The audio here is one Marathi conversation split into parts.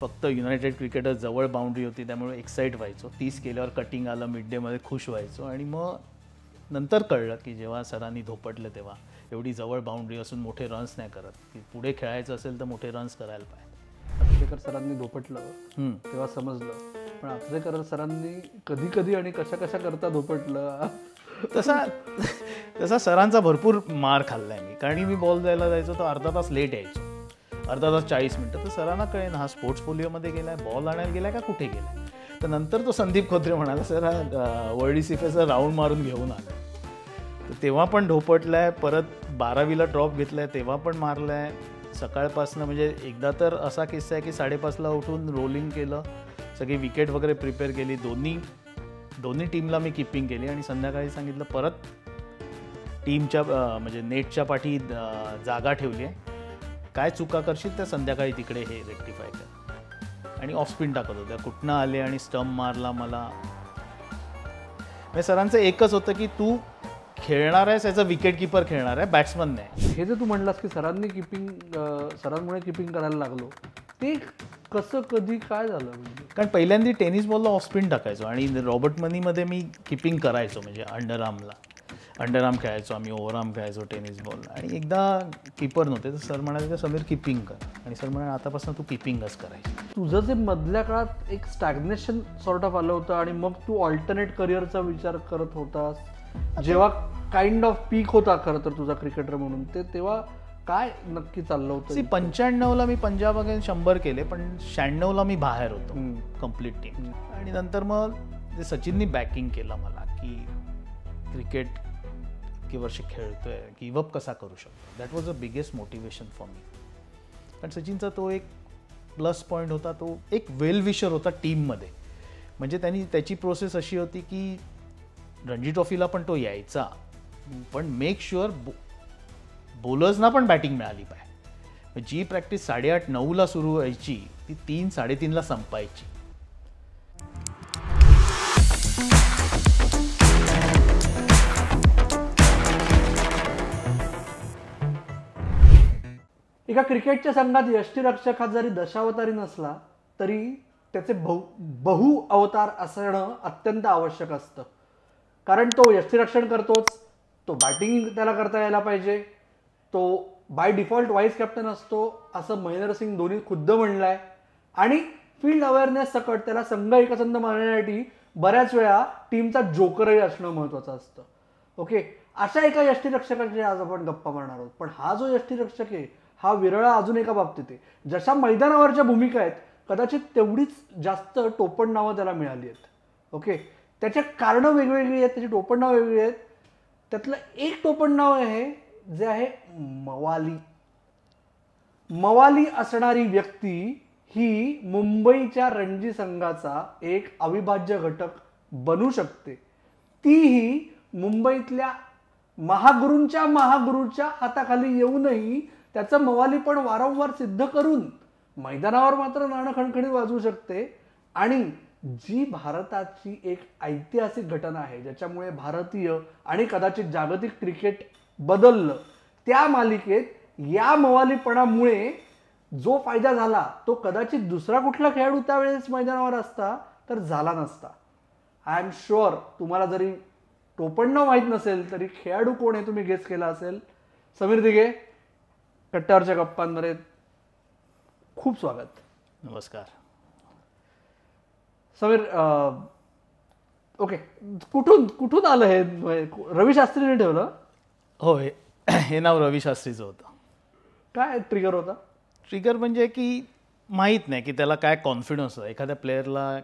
फक्त युनायटेड क्रिकेटर्स जवळ बाउंड्री होती त्यामुळे एक्साईट व्हायचो. 30 केल्यावर कटिंग आलं मिड डेमध्ये खुश व्हायचो. आणि मग नंतर कळलं की जेव्हा सरांनी धोपटलं तेव्हा एवढी जवळ बाउंड्री असून मोठे रन्स नाही करत, की पुढे खेळायचं असेल तर मोठे रन्स करायला पाहिजे. आचरेकर सरांनी धोपटलं तेव्हा समजलं, पण आचरेकर सरांनी कधी कधी आणि कशा कशा करता धोपटलं तसा सरांचा भरपूर मार खाल्लाय मी. कारण मी बॉल द्यायला जायचो तर अर्धा तास लेट यायचो, अर्धा तास 40 मिनटं. तर सरांना कळेन हा स्पोर्ट्स पोलिओमध्ये गेलाय, बॉल आणायला गेलाय का कुठे गेलाय. तर नंतर तो संदीप खोत्रे म्हणाला सर हा वर्ल्ड सिफेचा राऊंड मारून घेऊन आला. तर तेव्हा पण धोपटलाय. परत 12वीला ड्रॉप घेतलाय तेव्हा पण मारलाय. सकाळपासनं म्हणजे एकदा तर असा किस्सा आहे की 5:30ला उठून रोलिंग केलं, सगळी विकेट वगैरे प्रिपेअर केली, दोन्ही टीमला मी किपिंग केली. आणि संध्याकाळी सांगितलं परत टीमच्या म्हणजे नेटच्या पाठी जागा ठेवली आहे, काय चुका करशील तर संध्याकाळी तिकडे हे रेक्टिफाय कर. आणि ऑफ स्पिन टाकत होत्या, कुठनं आले आणि स्टंप मारला मला. म्हणजे सरांचं एकच होतं की तू खेळणार आहेस याचा विकेट किपर खेळणार आहे, बॅट्समन नाही. हे जे तू म्हणलास की सरांमुळे किपिंग करायला लागलो, ते कसं कधी काय झालं म्हणजे? कारण पहिल्यांदा टेनिस बॉलला ऑफ स्पिन टाकायचो आणि रॉबर्ट मनीमध्ये मी किपिंग करायचो. म्हणजे अंडरआर्म खेळायचो आम्ही, ओव्हरआर्म खेळायचो टेनिस बॉल. आणि एकदा किपर नव्हते तर सर म्हणाले तर समीर किपिंग कर. आणि सर म्हणाले आतापासून तू किपिंगच करायची. तुझं जे मधल्या काळात एक स्टॅग्नेशन सॉर्ट ऑफ आलं होतं आणि मग तू ऑल्टरनेट करिअरचा विचार करत होतास, जेव्हा काइंड ऑफ पीक होता खरं तर तुझा क्रिकेटर म्हणून, तेव्हा काय नक्की चाललं होतं? 95ला मी पंजाब अगेन्स्ट 100 केले, पण 96ला मी बाहेर होतो कम्प्लीट टीम. आणि नंतर मग जे सचिननी बॅकिंग केलं मला की क्रिकेट इतकी वर्ष खेळतोय, गिव्हअप कसा करू शकतो. That was a biggest motivation for me. कारण सचिनचा तो एक प्लस पॉईंट होता, तो एक वेल विशर होता टीममध्ये. म्हणजे त्याची प्रोसेस अशी होती की रणजी ट्रॉफीला पण तो यायचा, पण मेक शुअर बॉलर्सना पण बॅटिंग मिळाली पाहिजे. जी प्रॅक्टिस 8:30-9ला सुरू व्हायची ती 3-3:30ला संपायची. एका क्रिकेटच्या संघात यष्टीरक्षक हा जरी दशावतारी नसला तरी त्याचे बहु अवतार असणं अत्यंत आवश्यक असतं. कारण तो यष्टीरक्षण करतोच, तो बॅटिंग त्याला करता यायला पाहिजे, तो बाय डिफॉल्ट व्हाईस कॅप्टन असतो असं महेंद्रसिंग धोनी खुद्द म्हणलाय. आणि फील्ड अवेअरनेस सकट त्याला संघ एकसंध मारण्यासाठी बऱ्याच वेळा टीमचा जोकरही असणं महत्वाचं असतं. ओके, अशा एका यष्टीरक्षकाची आज आपण गप्पा मारणार आहोत. पण हा जो यष्टीरक्षक आहे हा विरळा अजून एका बाबतीत आहे. जशा मैदानावरच्या भूमिका आहेत कदाचित तेवढीच जास्त टोपण नावं त्याला मिळाली आहेत. ओके, त्याचे कारणं वेगवेगळी आहेत, त्याची टोपण नावं वेगवेगळी आहेत. त्यातलं एक टोपण नाव आहे जे आहे मवाली असणारी व्यक्ती ही मुंबईच्या रणजी संघाचा एक अविभाज्य घटक बनू शकते. तीही मुंबईतल्या महागुरूंच्या हाताखाली येऊनही त्याचं मवालीपण वारंवार सिद्ध करून मैदानावर मात्र नाणं खणखणीत वाजवू शकते. आणि जी भारताची एक ऐतिहासिक घटना आहे ज्याच्यामुळे भारतीय आणि कदाचित जागतिक क्रिकेट बदललं, त्या मालिकेत या मवालीपणामुळे जो फायदा झाला तो कदाचित दुसरा कुठला खेळाडू त्यावेळेस मैदानावर असता तर झाला नसता. आय एम शुअर तुम्हाला जरी टोपण माहीत नसेल तरी खेळाडू कोण आहे तुम्ही गेस केला असेल. समीर दिघे, कट्ट्यावरच्या गप्पांमध्ये खूप स्वागत. नमस्कार समीर. ओके, कुठून आलं हे? रवी शास्त्रीने ठेवलं? हो, हे नाव रवी शास्त्रीचं होतं. काय ट्रिगर होता? ट्रिगर म्हणजे की माहीत नाही की त्याला काय कॉन्फिडन्स होता एखाद्या प्लेअरला,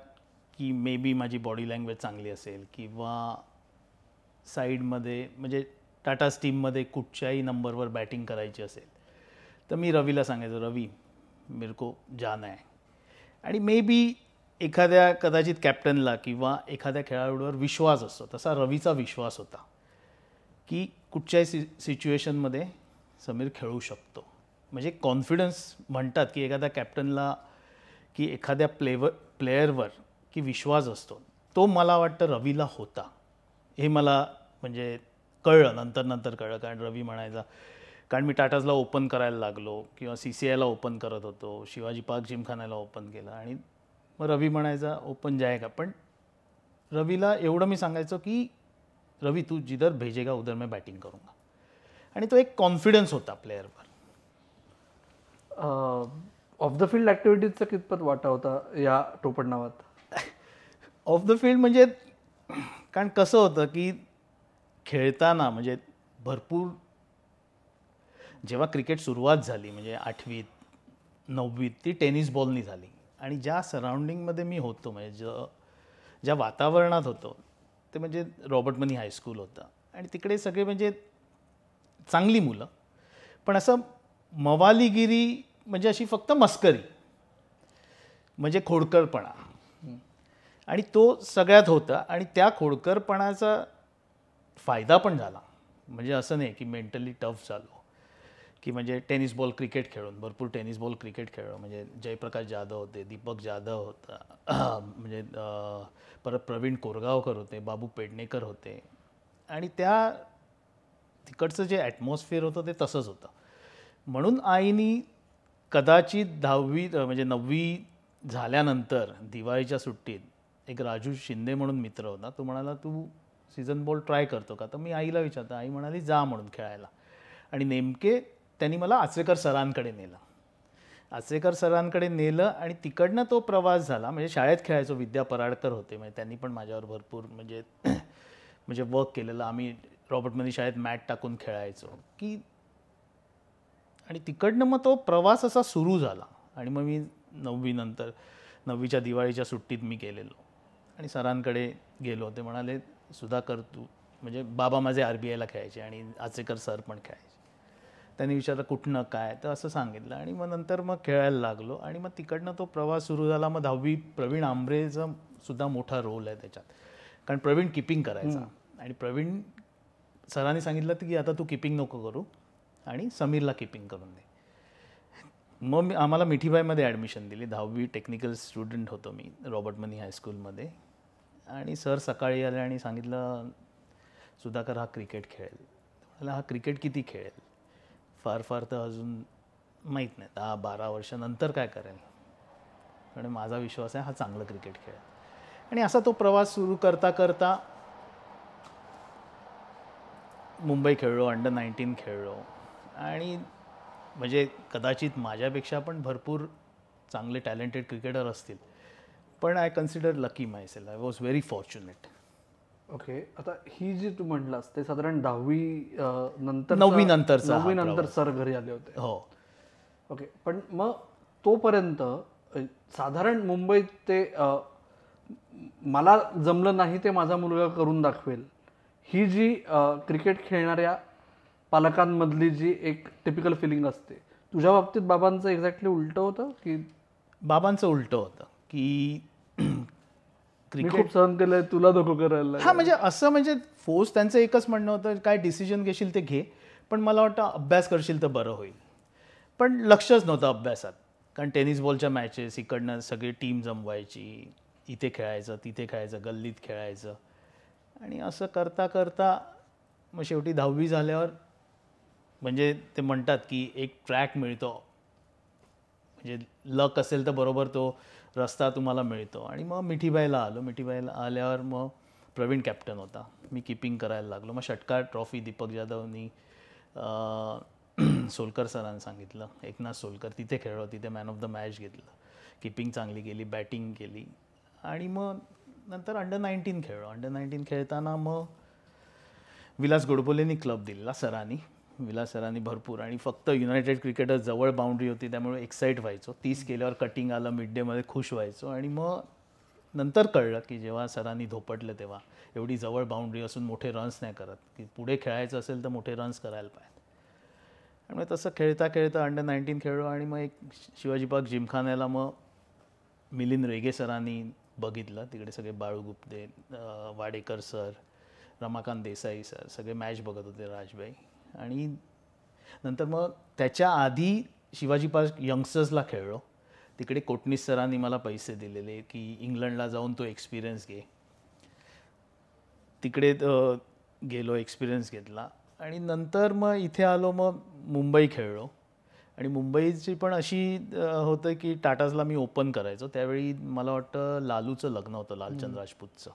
की मे बी माझी बॉडी लँग्वेज चांगली असेल किंवा साईडमध्ये म्हणजे टाटाज टीममध्ये कुठच्याही नंबरवर बॅटिंग करायची असेल तर मी रवीला सांगायचो रवी मेरे को जाना है. आणि मे बी एखाद्या कदाचित कॅप्टनला किंवा एखाद्या खेळाडूवर विश्वास असतो, तसा रवीचा विश्वास होता की कुठच्याही सिच्युएशनमध्ये समीर खेळू शकतो. म्हणजे कॉन्फिडन्स म्हणतात की एखाद्या कॅप्टनला की एखाद्या प्लेयरवर की विश्वास असतो, तो मला वाटतं रवीला होता. हे मला म्हणजे कळलं, नंतर कळलं. कारण रवी म्हणायचा कारण मी टाटाजला ओपन करायला लागलो किंवा CCIला ओपन करत होतो, शिवाजी पार्क जिमखान्याला ओपन केलं आणि मग रवी म्हणायचा ओपन जाएगा. पण रवीला एवढं मी सांगायचो की रवी तू जिधर भेजेगा उधर मैं बॅटिंग करूंगा. आणि तो एक कॉन्फिडन्स होता प्लेअरवर. ऑफ द फील्ड ॲक्टिव्हिटीजचा कितपत वाटा होता या टोपण नावात? ऑफ द फील्ड म्हणजे कारण कसं होतं की खेळताना म्हणजे भरपूर जेव्हा क्रिकेट सुरुवात झाली म्हणजे 8वीत 9वीत ती टेनिस बॉलनी झाली आणि ज्या सराउंडिंगमध्ये मी होतो म्हणजे ज्या वातावरणात होतो ते म्हणजे रॉबर्ट मनी हायस्कूल होतं आणि तिकडे सगळे म्हणजे चांगली मुलं पण असं मवालीगिरी म्हणजे अशी फक्त मस्करी म्हणजे खोडकरपणा आणि तो सगळ्यात होता आणि त्या खोडकरपणाचा फायदा पण झाला. म्हणजे असं नाही की मेंटली टफ झालो की म्हणजे टेनिस बॉल क्रिकेट खेळून भरपूर टेनिस बॉल क्रिकेट खेळलो. म्हणजे जयप्रकाश जाधव होते, दीपक जाधव होता, म्हणजे परत प्रवीण कोरगावकर होते, बाबू पेडणेकर होते आणि त्या तिकडचं जे ॲटमॉस्फिअर होतं ते तसंच होतं. म्हणून आईनी कदाचित 10वी म्हणजे 9वी झाल्यानंतर दिवाळीच्या सुट्टीत एक राजू शिंदे म्हणून मित्र होता, तो म्हणाला तू सीझन बॉल ट्राय करतो का? तर मी आईला विचारतो, आई म्हणाली जा म्हणून खेळायला. आणि नेमके त्यांनी मला आचरेकर सरांकडे नेलं. आचरेकर सरांकडे नेलं आणि तिकडनं तो प्रवास झाला. म्हणजे शाळेत खेळायचो, विद्या पराडकर होते, म्हणजे त्यांनी पण माझ्यावर भरपूर म्हणजे वर्क केलेलं. आम्ही रॉबर्ट मनी शाळेत मॅट टाकून खेळायचो की आणि तिकडनं मग तो प्रवास असा सुरू झाला. आणि मग मी 9वी नंतर 9वीच्या दिवाळीच्या सुट्टीत मी गेलेलो आणि सरांकडे गेलो. ते म्हणाले सुधाकर तू म्हणजे बाबा माझे RBIला खेळायचे आणि आचरेकर सर पण खेळायचे. त्यांनी विचारलं कुठनं काय, तर असं सांगितलं आणि मग नंतर मग खेळायला लागलो आणि मग तिकडनं तो प्रवास सुरू झाला. मग 10वी प्रवीण आंबरेचा सुद्धा मोठा रोल आहे त्याच्यात, कारण प्रवीण किपिंग करायचा आणि प्रवीण सरांनी सांगितलं की आता तू किपिंग नको करू आणि समीरला किपिंग करून दे. मग आम्हाला मिठीबाईमध्ये ॲडमिशन दिली. 10वी टेक्निकल स्टुडंट होतो मी रॉबर्ट मनी हायस्कूलमध्ये आणि सर सकाळी आले आणि सांगितलं सुधाकर हा क्रिकेट खेळेल. मला हा क्रिकेट किती खेळेल फार फार तर अजून माहीत नाही, 10-12 वर्षानंतर काय करेल, आणि माझा विश्वास आहे हा चांगलं क्रिकेट खेळेल. आणि असा तो प्रवास सुरू करता करता मुंबई खेळलो, अंडर-19 खेळलो आणि म्हणजे कदाचित माझ्यापेक्षा पण भरपूर चांगले टॅलेंटेड क्रिकेटर असतील, पण I consider lucky myself. I was very fortunate. Okay, आता ही जी तू म्हटलास ते साधारण 10वी नंतर 9वी नंतर सर घरी आले होते. हो. ओके, पण मग तोपर्यंत साधारण मुंबईत ते मला जमलं नाही ते माझा मुलगा करून दाखवेल ही जी क्रिकेट खेळणाऱ्या पालकांमधली जी एक टिपिकल फिलिंग असते, तुझ्या बाबतीत बाबांचं एक्झॅक्टली उलटं होतं की? बाबांचं उलटं होतं की मी खूप सहन केलंय, तुला नको करायला. हा म्हणजे असं म्हणजे फोर्स त्यांचं एकच म्हणणं होतं काय डिसिजन घेशील ते घे, पण मला वाटतं अभ्यास करशील तर बरं होईल. पण लक्षच नव्हतं अभ्यासात, कारण टेनिस बॉलच्या मॅचेस इकडनं सगळी टीम जमवायची, इथे खेळायचं तिथे खेळायचं, गल्लीत खेळायचं आणि असं करता करता मग शेवटी 10वी झाल्यावर म्हणजे ते म्हणतात की एक ट्रॅक मिळतो, म्हणजे लक असेल तर बरोबर तो रस्ता तुम्हाला मिळतो. आणि मग मिठीबाईला आलो. मिठीबाईला आल्यावर मग प्रवीण कॅप्टन होता, मी किपिंग करायला लागलो. मग षटकार ट्रॉफी दीपक जाधवनी सोलकर सरांनी सांगितलं, एकनाथ सोलकर, तिथे खेळलो, तिथे मॅन ऑफ द मॅच घेतलं, किपिंग चांगली केली, बॅटिंग केली आणि मग नंतर अंडर-19 खेळलो. अंडर-19 खेळताना मग विलास गोडबोलेंनी क्लब दिलेला सरांनी, विलास सरांनी भरपूर, आणि फक्त युनायटेड क्रिकेटर जवळ बाउंड्री होती त्यामुळे एक्साईट व्हायचो. 30 केल्यावर कटिंग आलं, मिड डेमध्ये खुश व्हायचो. आणि मग नंतर कळलं की जेव्हा सरांनी धोपटलं तेव्हा एवढी जवळ बाउंड्री असून मोठे रन्स नाही करत, की पुढे खेळायचं असेल तर मोठे रन्स करायला पाहिजे. त्यामुळे तसं खेळता खेळता अंडर-19 खेळलो आणि मग एक शिवाजी पार्क जिमखान्याला मग मिलिंद रेगे सरांनी बघितलं. तिकडे सगळे बाळू गुप्ते, वाडेकर सर, रमाकांत देसाई सर सगळे मॅच बघत होते, राजबाई. आणि नंतर मग त्याच्या आधी शिवाजी पार्क यंगस्टर्सला खेळलो. तिकडे कोटणीस सरांनी मला पैसे दिलेले की इंग्लंडला जाऊन तो एक्सपिरियन्स घे. तिकडे गेलो, एक्सपिरियन्स घेतला आणि नंतर मग इथे आलो, मग मुंबई खेळलो. आणि मुंबईची पण अशी होतं की टाटाजला मी ओपन करायचो. त्यावेळी मला वाटतं लालूचं लग्न होतं, लालचंद राजपूतचं.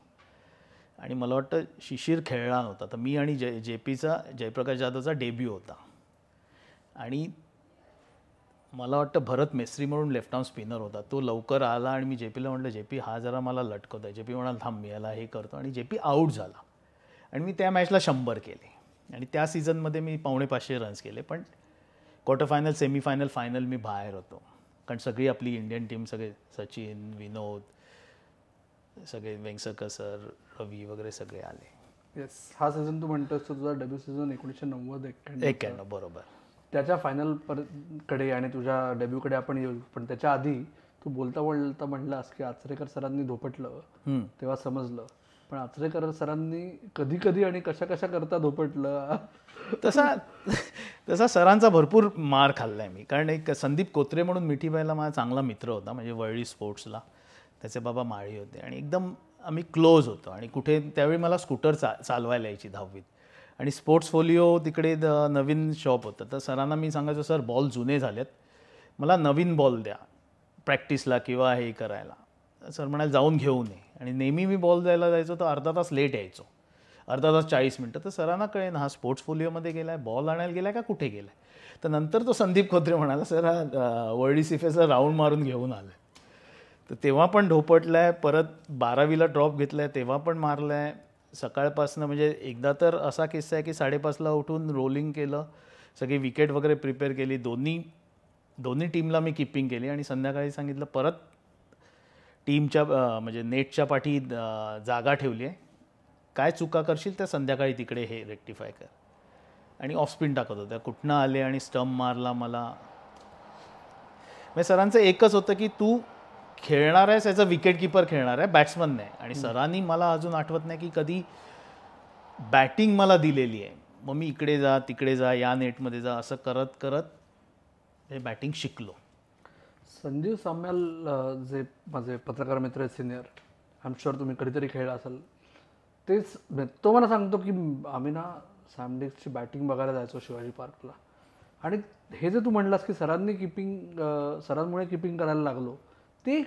आणि मला वाटतं शिशिर खेळला नव्हता, तर मी आणि जेपीचा, जयप्रकाश जाधवचा डेब्यू होता. आणि मला वाटतं भरत मेस्त्री म्हणून लेफ्ट आर्म स्पिनर होता, तो लवकर आला आणि मी जेपीला म्हटलं, जेपी हा जरा मला लटकवत आहे. जेपी म्हणाला थांब मी याला हे करतो. आणि जेपी आऊट झाला आणि मी त्या मॅचला 100 केले. आणि त्या सीझनमध्ये मी 550 रन्स केले. पण क्वार्टर फायनल, सेमीफायनल, फायनल मी बाहेर होतो, कारण सगळी आपली इंडियन टीम, सगळे सचिन, विनोद, सगळे वेंगसरकर सर, रवी वगैरे सगळे आले. येस, हा सीझन तू म्हणतोस, तुझा डेब्यू सीझन 1990-91. बरोबर. त्याच्या फायनल कडे आणि तुझ्या डेब्यूकडे आपण येऊ, पण त्याच्या आधी तू बोलता बोलता म्हणलास की आचरेकर सरांनी धोपटलं, तेव्हा समजलं. पण आचरेकर सरांनी कधी कधी आणि कशा कशा करता धोपटलं? तसा सरांचा भरपूर मार खाल्लाय मी, कारण एक संदीप कोत्रे म्हणून मिठीबाईला माझा चांगला मित्र होता, म्हणजे वरळी स्पोर्ट्सला त्याचे बाबा माळी होते. आणि एकदम आम्ही क्लोज होतो. आणि कुठे त्यावेळी मला स्कूटर चालवायला यायची 10वीत. आणि स्पोर्ट्स फोलिओ तिकडे नवीन शॉप होतं, तर सरांना मी सांगायचो, सर बॉल जुने झालेत, मला नवीन बॉल द्या प्रॅक्टिसला किंवा हे करायला. सर म्हणाले जाऊन घेऊन ये. आणि नेहमी मी बॉल द्यायला जायचो तर अर्धा तास लेट यायचो, अर्धा तास 40 मिनटं. तर सरांना कळेन हा स्पोर्ट्स फोलिओमध्ये गेला आहे, बॉल आणायला गेला आहे का कुठे गेला आहे. तर नंतर तो संदीप खोत्रे म्हणाला, सर हा वर्ल्ड सिफेसला राऊंड मारून घेऊन आला आहे. तर तेव्हा पण ढोपटला आहे. परत 12वीला ड्रॉप घेतला आहे, तेव्हा पण मारला आहे. सकाळपासनं म्हणजे एकदा तर असा किस्सा आहे की 5:30ला उठून रोलिंग केलं, सगळी विकेट वगैरे प्रिपेअर केली, दोन्ही टीमला मी किपिंग केली. आणि संध्याकाळी सांगितलं परत टीमच्या म्हणजे नेटच्या पाठी जागा ठेवली आहे, काय चुका करशील त्या संध्याकाळी तिकडे हे रेक्टिफाय कर. आणि ऑफ स्पिन टाकत होत्या, कुठनं आले आणि स्टंप मारला मला. म्हणजे सरांचं एकच होतं की तू खेळणार आहेस याचा विकेट किपर खेळणार आहे, बॅट्समन नाही. आणि सरांनी मला अजून आठवत नाही की कधी बॅटिंग मला दिलेली आहे, मग मी इकडे जा तिकडे जा या नेटमध्ये जा असं करत करत हे बॅटिंग शिकलो. संजीव साम्याल जे माझे पत्रकार मित्र आहेत सिनियर, आय एम शुअर तुम्ही कधीतरी खेळला असाल, तेच तो मला सांगतो की आम्ही ना सॅमडिक्सची बॅटिंग बघायला जायचो शिवाजी पार्कला. आणि हे जे तू म्हणलास की सरांमुळे किपिंग करायला लागलो, ते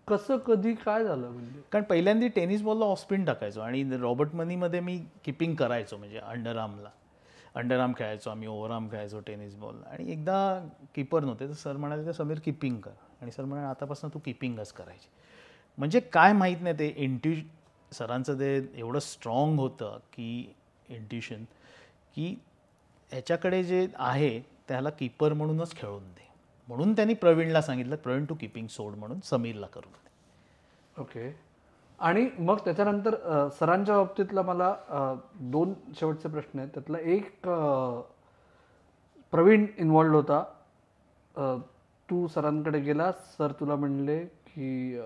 कसं कधी काय झालं? म्हणजे कारण पहिल्यांदा टेनिस बॉलला ऑफ स्पिन टाकायचो आणि रॉबर्ट मनीमध्ये मी किपिंग करायचो, म्हणजे अंडरआर्म खेळायचो आम्ही, ओव्हरआर्म खेळायचो टेनिस बॉल. आणि एकदा किपर नव्हते तर सर म्हणाले की समीर किपिंग कर. आणि सर म्हणाले आतापासून तू किपिंगच करायची. म्हणजे काय माहीत नाही, ते सरांचं ते एवढं स्ट्रॉंग होतं की इंट्युशन, की ह्याच्याकडे जे आहे त्याला किपर म्हणूनच खेळून दे. म्हणून त्यांनी प्रवीणला सांगितलं, प्रवीण तू किपिंग सोड म्हणून समीरला करून दे. ओके. आणि मग त्याच्यानंतर सरांच्या बाबतीतला मला 2 शेवटचे प्रश्न आहेत. त्यातला एक, प्रवीण इन्व्हॉल्ड होता, तू सरांकडे गेला, सर तुला म्हणले की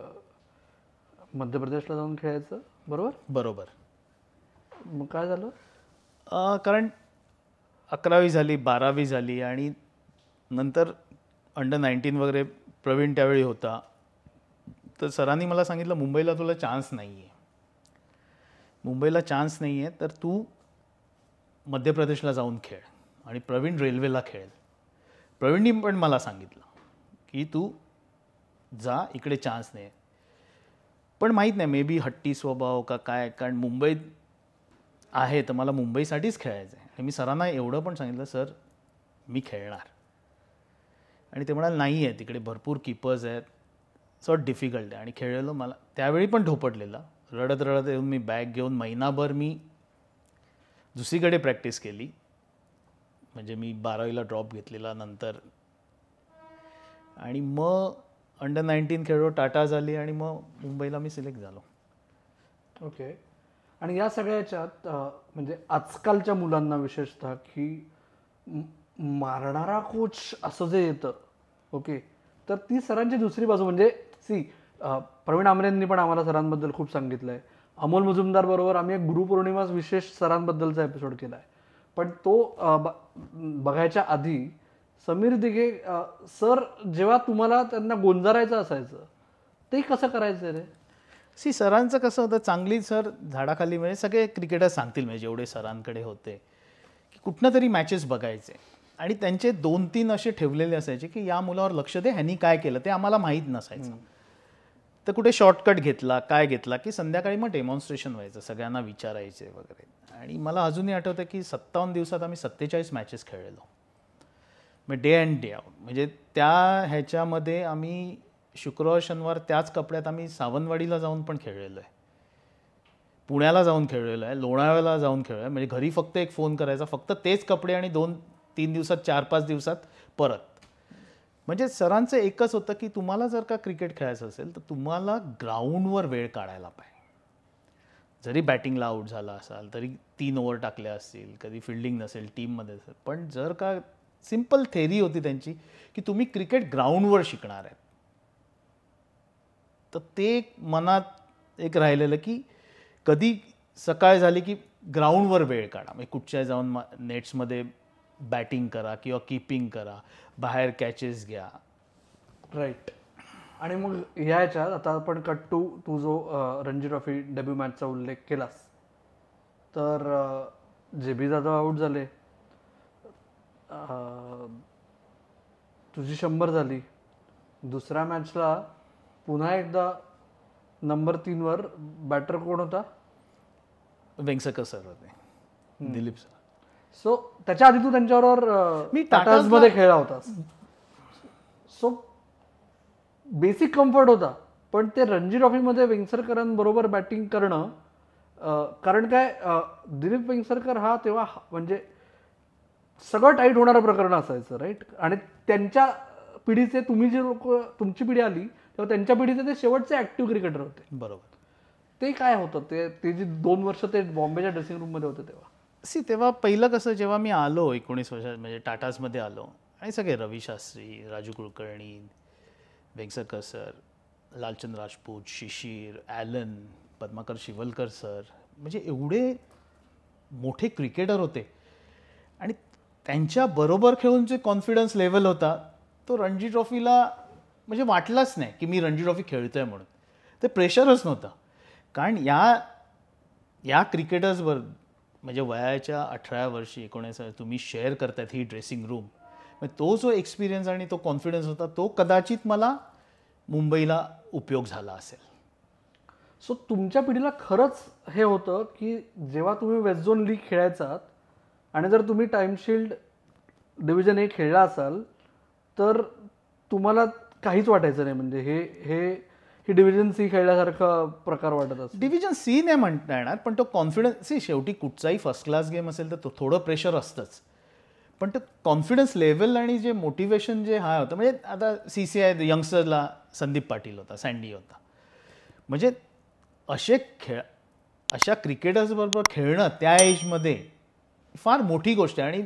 मध्य प्रदेशला जाऊन खेळायचं, बरोबर? मग काय झालं? कारण 11वी झाली, 12वी झाली आणि नंतर अंडर-19 वगैरे प्रवीण त्यावेळी होता. तर सरांनी मला सांगितलं मुंबईला तुला चान्स नाही आहे, तर तू मध्य प्रदेशला जाऊन खेळ आणि प्रवीण रेल्वेला खेळेल. प्रवीणनी पण मला सांगितलं की तू जा, इकडे चान्स नाही. पण माहीत नाही, मे बी हट्टी स्वभाव का काय, कारण मुंबईत आहे तर मला मुंबईसाठीच खेळायचं आहे. आणि मी सरांना एवढं पण सांगितलं, सर मी खेळणार. आणि ते म्हणाले नाही आहे, तिकडे भरपूर कीपर्स आहेत, सो डिफिकल्ट आहे. आणि खेळलेलं मला त्यावेळी पण ढोपटलेलं, रडत येऊन मी बॅग घेऊन महिनाभर मी दुसरीकडे प्रॅक्टिस केली. म्हणजे मी 12वीला ड्रॉप घेतलेला नंतर. आणि मग अंडर-19 खेळलो, टाटा झाली आणि मग मुंबईला मी सिलेक्ट झालो. ओके. आणि या सगळ्याच्यात म्हणजे आजकालच्या मुलांना विशेषतः की मारणारा कोच असं जे येतं, ओके, तर ती सरांची दुसरी बाजू म्हणजे प्रवीण आमरेंनी पण आम्हाला सरांबद्दल खूप सांगितलं आहे. अमोल मुजुमदार बरोबर आम्ही एक गुरुपौर्णिमा विशेष सरांबद्दलचा एपिसोड केला आहे. पण तो बघायच्या आधी समीर दिघे सर जेव्हा तुम्हाला त्यांना गोंजारायचं असायचं ते कसं करायचं रे? सरांचं कसं होतं, चांगली सर झाडाखाली म्हणजे सगळे क्रिकेटर सांगतील, म्हणजे जेवढे सरांकडे होते की कुठनं तरी मॅचेस बघायचे आणि त्यांचे 2-3 असे ठेवलेले असायचे की या मुलावर लक्ष दे, ह्यांनी काय केलं ते आम्हाला माहीत नसायचं. तर कुठे शॉर्टकट घेतला काय घेतला की संध्याकाळी मग डेमॉन्स्ट्रेशन व्हायचं, सगळ्यांना विचारायचे वगैरे. आणि मला अजूनही आठवतं की 57 दिवसात आम्ही 47 मॅचेस खेळलेलो, म्हणजे डे अँड डे आउट. म्हणजे त्या ह्याच्यामध्ये आम्ही शुक्रवार शनिवार त्याच कपड्यात आम्ही सावंतवाडीला जाऊन पण खेळलेलो आहे, पुण्याला जाऊन खेळलेलो आहे, लोणावळ्याला जाऊन खेळलो आहे. म्हणजे घरी फक्त एक फोन करायचा, फक्त तेच कपडे आणि 2-3 दिवसात 4-5 दिवसात परत. म्हणजे सरांचं एकच होतं की तुम्हाला जर का क्रिकेट खेळायचं असेल तर तुम्हाला ग्राउंडवर वेळ काढायला पाहिजे. जरी बॅटिंगला आऊट झाला असाल तरी 3 ओव्हर टाकल्या असतील, कधी फिल्डिंग नसेल टीममध्ये असेल, पण जर का सिम्पल थेरी होती त्यांची की तुम्ही क्रिकेट ग्राउंडवर शिकणार आहेत. तर ते मनात एक राहिलेलं की कधी सकाळ झाली की ग्राउंडवर वेळ काढा, म्हणजे कुठच्या जाऊन नेट्समध्ये बॅटिंग करा किंवा कीपिंग करा, बाहेर कॅचेस घ्या. राईट. आणि मग ह्याच्यात आता आपण कट टू तू जो रणजी ट्रॉफी डेब्यू मॅचचा उल्लेख केलास, तर JB जाधव आऊट झाले, तुझी 100 झाली. दुसऱ्या मॅचला पुन्हा एकदा नंबर 3 वर बॅटर कोण होता? वेंगसरकर सर होते, दिलीप सर. सो त्याच्या आधी तू त्यांच्याबरोबर मी टाटाजमध्ये खेळला होतास. सो बेसिक कम्फर्ट होता, पण ते रणजी ट्रॉफीमध्ये वेंगसरकरांबरोबर बॅटिंग करणं, कारण काय दिलीप वेंगसरकर हा तेव्हा म्हणजे सगळं टाईट होणारं प्रकरण असायचं, राईट. आणि त्यांच्या पिढीचे तुम्ही जे लोक, तुमची पिढी आली तेव्हा त्यांच्या पिढीचे ते शेवटचे ऍक्टिव्ह क्रिकेटर होते. बरोबर. ते काय होतं ते जी 2 वर्ष ते बॉम्बेच्या ड्रेसिंग रूममध्ये होते तेव्हा? तेव्हा पहिलं कसं, जेव्हा मी आलो 19 वर्षात, म्हणजे टाटाजमध्ये आलो आणि सगळे रवी शास्त्री, राजू कुलकर्णी, वेंगसरकर सर, लालचंद राजपूत, शिशिर, ॲलन, पद्माकर शिवलकर सर, म्हणजे एवढे मोठे क्रिकेटर होते. आणि त्यांच्याबरोबर खेळून जे कॉन्फिडन्स लेवल होता तो रणजी ट्रॉफीला म्हणजे वाटलाच नाही की मी रणजी ट्रॉफी खेळतोय म्हणून. ते प्रेशरच नव्हतं, कारण या क्रिकेटर्सवर म्हणजे वयाच्या 18 वर्षी 19 तुम्ही शेअर करतायत ही ड्रेसिंग रूम, तो जो एक्सपिरियन्स आणि तो कॉन्फिडन्स होता तो कदाचित मला मुंबईला उपयोग झाला असेल. सो तुमच्या पिढीला खरंच हे होतं की जेव्हा तुम्ही वेस्ट झोन लीग खेळायचात आणि जर तुम्ही टाइमशील्ड डिव्हिजन ए खेळला असाल तर तुम्हाला काहीच वाटायचं नाही, म्हणजे ही डिव्हिजन सी खेळल्यासारखा प्रकार वाटत असतो. डिव्हिजन सी नाही म्हणता येणार, पण तो कॉन्फिडन्स, शेवटी कुठचाही फर्स्ट क्लास गेम असेल तर तो थोडं प्रेशर असतंच, पण तो कॉन्फिडन्स लेवल आणि जे मोटिवेशन जे हाय होतं, म्हणजे आता CCI यंगस्टर्सला संदीप पाटील होता, सँडी होता, म्हणजे अशा क्रिकेटर्सबरोबर खेळणं त्या एजमध्ये फार मोठी गोष्ट आहे. आणि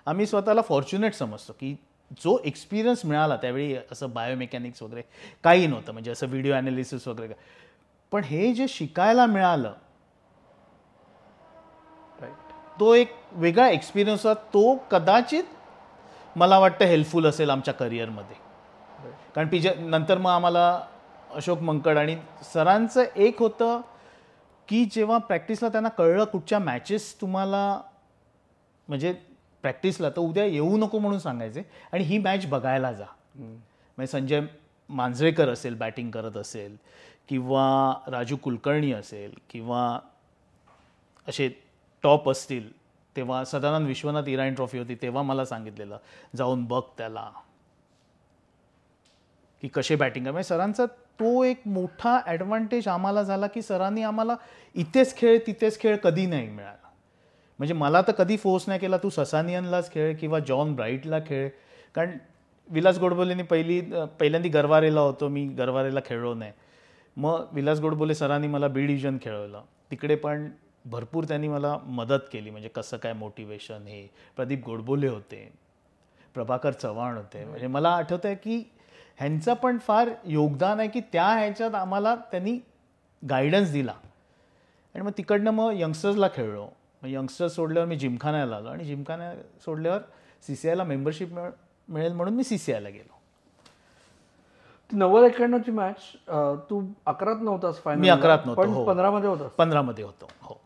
आम्ही स्वतःला फॉर्च्युनेट समजतो की जो एक्सपिरियन्स मिळाला त्यावेळी, असं बायोमेकॅनिक्स वगैरे काही नव्हतं, म्हणजे असं व्हिडिओ ॲनालिसिस वगैरे, पण हे जे शिकायला मिळालं तो एक वेगळा एक्सपिरियन्स होता. तो कदाचित मला वाटतं हेल्पफुल असेल आमच्या करिअरमध्ये, कारण नंतर मग आम्हाला अशोक मंकड आणि सरांचं एक होतं की जेव्हा प्रॅक्टिसला त्यांना कळलं कुठच्या मॅचेस तुम्हाला, म्हणजे प्रॅक्टिसला तर उद्या येऊ नको म्हणून सांगायचे आणि ही मॅच बघायला जा. म्हणजे संजय मांजरेकर असेल बॅटिंग करत असेल, किंवा राजू कुलकर्णी असेल, किंवा असे टॉप असतील, तेव्हा सदानंद विश्वनाथ इराणी ट्रॉफी होती तेव्हा मला सांगितलेलं जाऊन बघ त्याला की कसे बॅटिंग आहे. म्हणजे सरांचा तो एक मोठा ॲडव्हान्टेज आम्हाला झाला की सरांनी आम्हाला इथेच खेळ तिथेच खेळ कधी नाही मिळाला. म्हणजे मला तर कधी फोर्स नाही केला तू ससानियनलाच खेळ किंवा जॉन ब्राईटला खेळ, कारण विलास गोडबोलेंनी पहिल्यांदा गरवारेला होतो, मी गरवारेला खेळलो नाही. मग विलास गोडबोले सरांनी मला बी डिव्हिजन खेळवलं, तिकडे पण भरपूर त्यांनी मला मदत केली, म्हणजे कसं काय मोटिवेशन. हे प्रदीप गोडबोले होते, प्रभाकर चव्हाण होते, म्हणजे मला आठवतं आहे की ह्यांचं पण फार योगदान आहे की त्या ह्याच्यात आम्हाला त्यांनी गायडन्स दिला. आणि मग तिकडनं मग यंगस्टर्सला खेळलो, मग यंगस्टर्स सोडल्यावर मी जिमखान्याला आलो आणि जिमखाना सोडल्यावर CCIला मेंबरशिप मिळेल म्हणून मी CCIला गेलो. 90-91ची मॅच तू 11त नव्हतास फायनल? मी 11त नव्हतो, पण 15 मध्ये होतास. 15 मध्ये होतो. हो.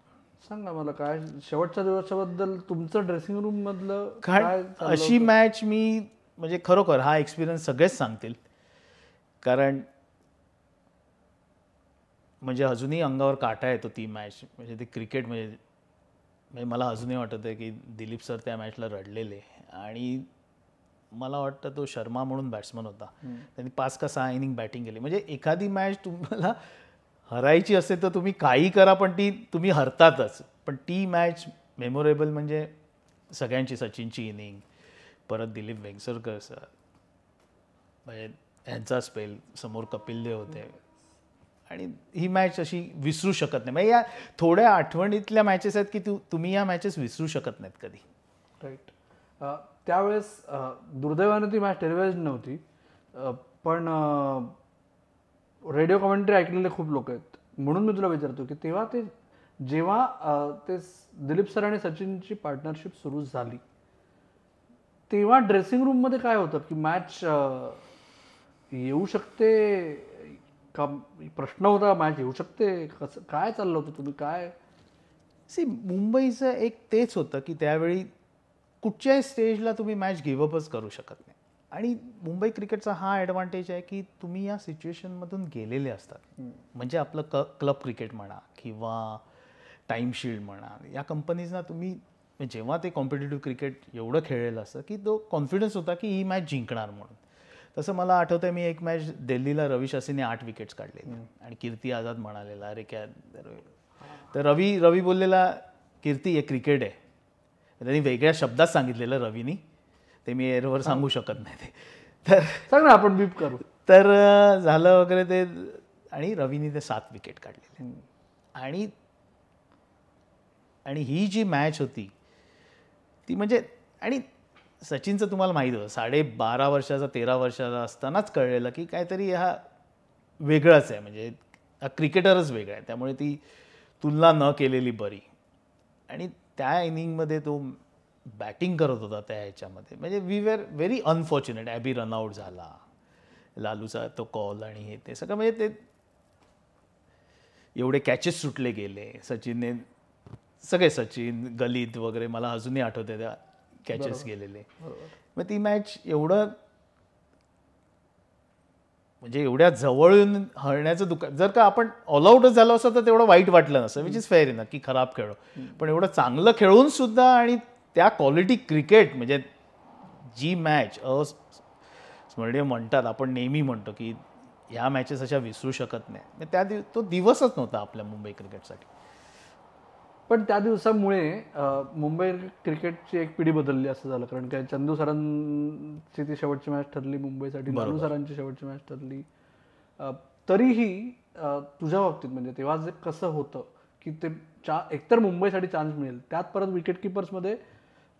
सांगा मला काय शेवटच्या दिवसाबद्दल तुमचं ड्रेसिंग रूम मधलं काय कारण अशी मॅच मी म्हणजे खरोखर हा एक्सपिरियन्स सगळेच सांगतील, कारण म्हणजे अजूनही अंगावर काटा येतो ती मॅच. म्हणजे ते क्रिकेट म्हणजे मला अजूनही वाटतं आहे की दिलीप सर त्या मॅचला रडलेले. आणि मला वाटतं तो शर्मा म्हणून बॅट्समन होता, त्यांनी 5 का 6 इनिंग बॅटिंग केली. म्हणजे एखादी मॅच तुम्हाला हरायची असेल तर तुम्ही काही करा पण ती तुम्ही हरतातच. पण ती मॅच मेमोरेबल म्हणजे सगळ्यांची, सचिनची इनिंग, परत दिलीप वेंगसरकर सर, म्हणजे यांचा स्पेल, समोर कपिल देव होते. आणि ही मॅच अशी विसरू शकत नाही. म्हणजे या थोड्या आठवणीतल्या मॅचेस आहेत की तुम्ही या मॅचेस विसरू शकत नाहीत कधी. राईट. त्यावेळेस दुर्दैवाने ती मॅच टेलिव्हिजन नव्हती, पण रेडिओ कमेंट्री ऐकलेले खूप लोक आहेत. म्हणून मी तुला विचारतो की तेव्हा जेव्हा ते दिलीप सर आणि सचिनची पार्टनरशिप सुरू झाली तेव्हा ड्रेसिंग रूममध्ये काय होतं की मॅच येऊ शकते का, प्रश्न होता मॅच येऊ शकते, कसं काय चाललं होतं, तुम्ही काय? मुंबईचं एक तेच होतं की त्यावेळी कुठच्याही स्टेजला तुम्ही मॅच गिव्हअपच करू शकत नाही. आणि मुंबई क्रिकेटचा हा ॲडव्हान्टेज आहे की तुम्ही या सिच्युएशनमधून गेलेले असतात. म्हणजे आपलं क्लब क्रिकेट म्हणा किंवा टाईम शील्ड म्हणा, या कंपनीजना तुम्ही जेव्हा ते कॉम्पिटेटिव्ह क्रिकेट एवढं खेळलेलं असतं की तो कॉन्फिडन्स होता की ही मॅच जिंकणार म्हणून. तसं मला आठवतं मी एक मॅच दिल्लीला रवी शास्त्रीने 8 विकेट्स काढले आणि कीर्ती आझाद म्हणालेला अरे क्या, तर रवी बोललेला कीर्ती हे क्रिकेट आहे. त्यांनी वेगळ्या शब्दात सांगितलेलं रवीनी, ते मी एअरवर सांगू शकत नाही ते. तर सांग ना, आपण बीप करू. तर झालं वगैरे ते, आणि रवीनी ते 7 विकेट काढलेले. आणि ही जी मॅच होती ती म्हणजे, आणि सचिनचं तुम्हाला माहीत होतं 12.5 वर्षाचा 13 वर्षाचा असतानाच कळलेलं की काहीतरी हा वेगळाच आहे, म्हणजे हा क्रिकेटरच वेगळा आहे. त्यामुळे ती तुलना न केलेली बरी. आणि त्या इनिंगमध्ये तो बॅटिंग करत होता त्या ह्याच्यामध्ये, म्हणजे we were very unfortunate. AB run out झाला, लालूचा तो कॉल आणि हे ते सगळं, म्हणजे ते एवढे कॅचेस सुटले गेले सचिनने, सगळे सचिन, गलित वगैरे मला अजूनही आठवते त्या कॅचेस गेलेले. मग ती मॅच एवढं म्हणजे एवढ्या जवळ येऊन हरण्याचं दुःख, जर का आपण ऑल आउटच झालो असतं तर तेवढं वाईट वाटलं नसतं, विच इज फेअर इनफ की खराब खेळलो. पण एवढं चांगलं खेळून सुद्धा आणि त्या क्वालिटी क्रिकेट, म्हणजे जी मॅच स्मरणीय म्हणतात, आपण नेहमी म्हणतो की ह्या मॅचेस अशा विसरू शकत नाही. तो दिवसच नव्हता आपल्या मुंबई क्रिकेटसाठी. पण त्या दिवसामुळे मुंबई क्रिकेटची एक पिढी बदलली असं झालं, कारण काय चंदू सरांची ती शेवटची मॅच ठरली मुंबईसाठी, लालू सरांची शेवटची मॅच ठरली. तरीही तुझ्या बाबतीत म्हणजे तेव्हा जे कसं होतं की ते एकतर मुंबईसाठी चान्स मिळेल, त्यात परत विकेट किपर्समध्ये